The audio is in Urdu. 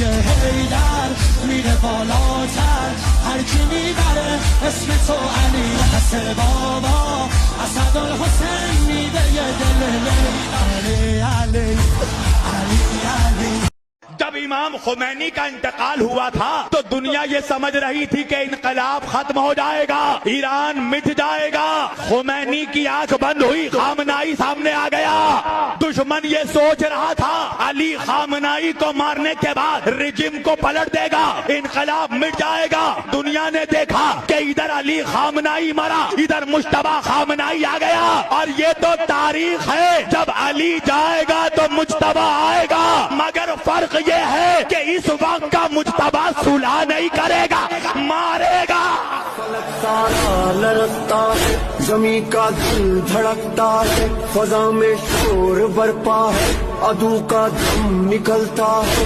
حیدر میره بالاتر، هر کی میبره اسم تو علی. پس بابا اسدالحسین میده یه دل علی علی علی علی. جب امام خمینی کا انتقال ہوا تھا تو دنیا یہ سمجھ رہی تھی کہ انقلاب ختم ہو جائے گا، ایران مٹ جائے گا. خمینی کی آنکھ بند ہوئی، خامنائی سامنے آ گیا. دشمن یہ سوچ رہا تھا علی خامنائی کو مارنے کے بعد رجم کو پلٹ دے گا، انقلاب مٹ جائے گا. دنیا نے دیکھا کہ ادھر علی خامنائی مرا، ادھر مجتبی خامنائی آ گیا. اور یہ تو تاریخ ہے، جب علی جائے گا تو مجتبی آئے گا. مگر فرق یہ ہے کہ اس وقت کا مجتبی صلح نہیں کرے گا، مارے گا. فلک سارا لرزتا ہے، زمین کا دل دھڑکتا ہے، فضا میں شور برپا ہے، عدو کا دم نکلتا ہے.